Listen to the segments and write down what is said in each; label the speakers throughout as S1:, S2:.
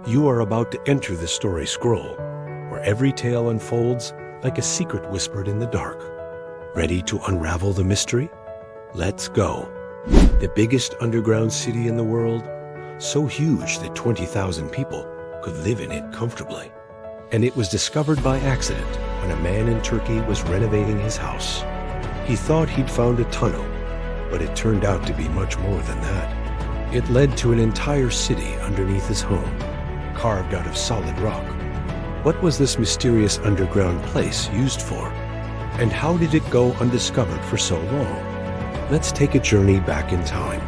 S1: You are about to enter the story scroll, where every tale unfolds like a secret whispered in the dark. Ready to unravel the mystery? Let's go. The biggest underground city in the world, so huge that 20,000 people could live in it comfortably. And it was discovered by accident when a man in Turkey was renovating his house. He thought he'd found a tunnel, but it turned out to be much more than that. It led to an entire city underneath his home, carved out of solid rock. What was this mysterious underground place used for? And how did it go undiscovered for so long? Let's take a journey back in time.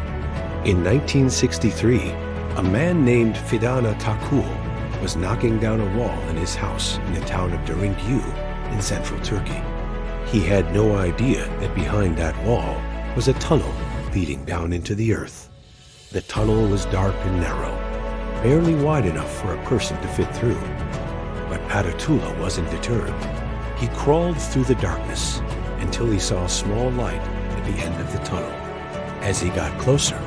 S1: In 1963, a man named Fidan Atakul was knocking down a wall in his house in the town of Derinkuyu in central Turkey. He had no idea that behind that wall was a tunnel leading down into the earth. The tunnel was dark and narrow, barely wide enough for a person to fit through. But Atatula wasn't deterred. He crawled through the darkness until he saw a small light at the end of the tunnel. As he got closer,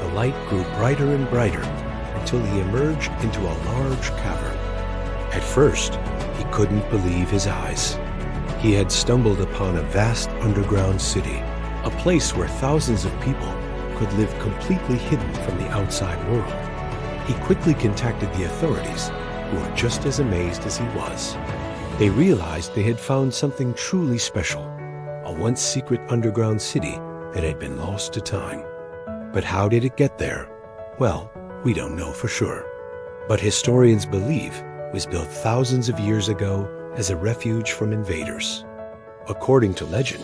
S1: the light grew brighter and brighter until he emerged into a large cavern. At first, he couldn't believe his eyes. He had stumbled upon a vast underground city, a place where thousands of people could live completely hidden from the outside world. He quickly contacted the authorities, who were just as amazed as he was. They realized they had found something truly special, a once secret underground city that had been lost to time. But how did it get there? Well, we don't know for sure. But historians believe it was built thousands of years ago as a refuge from invaders. According to legend,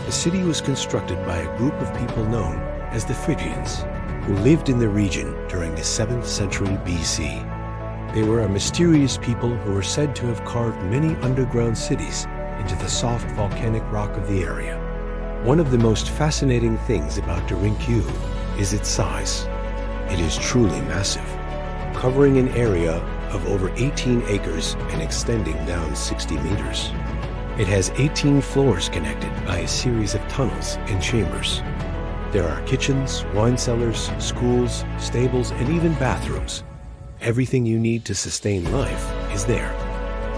S1: the city was constructed by a group of people known as the Phrygians, who lived in the region during the 7th century BC. They were a mysterious people who were said to have carved many underground cities into the soft volcanic rock of the area. One of the most fascinating things about Derinkuyu is its size. It is truly massive, covering an area of over 18 acres and extending down 60 meters. It has 18 floors connected by a series of tunnels and chambers. There are kitchens, wine cellars, schools, stables, and even bathrooms. Everything you need to sustain life is there.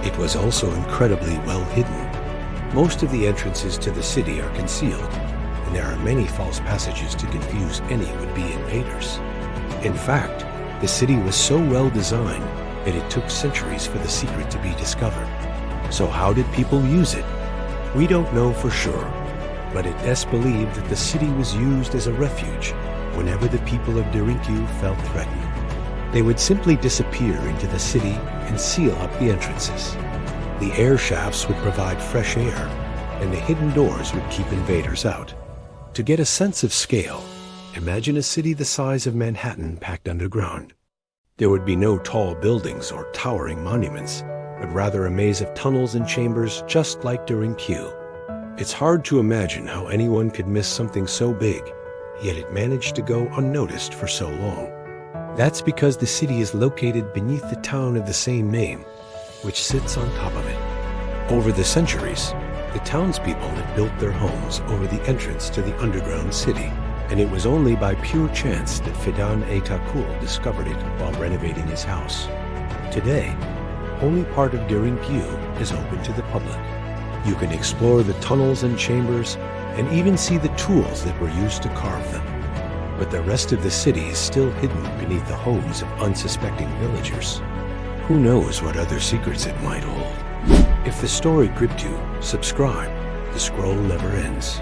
S1: It was also incredibly well hidden. Most of the entrances to the city are concealed, and there are many false passages to confuse any would-be invaders. In fact, the city was so well designed that it took centuries for the secret to be discovered. So how did people use it? We don't know for sure, but it is believed that the city was used as a refuge whenever the people of Derinkuyu felt threatened. They would simply disappear into the city and seal up the entrances. The air shafts would provide fresh air, and the hidden doors would keep invaders out. To get a sense of scale, imagine a city the size of Manhattan packed underground. There would be no tall buildings or towering monuments, but rather a maze of tunnels and chambers just like Derinkuyu. It's hard to imagine how anyone could miss something so big, yet it managed to go unnoticed for so long. That's because the city is located beneath the town of the same name, which sits on top of it. Over the centuries, the townspeople had built their homes over the entrance to the underground city, and it was only by pure chance that Fidan Atakul discovered it while renovating his house. Today, only part of Derinkuyu is open to the public. You can explore the tunnels and chambers and even see the tools that were used to carve them. But the rest of the city is still hidden beneath the homes of unsuspecting villagers. Who knows what other secrets it might hold? If the story gripped you, subscribe. The scroll never ends.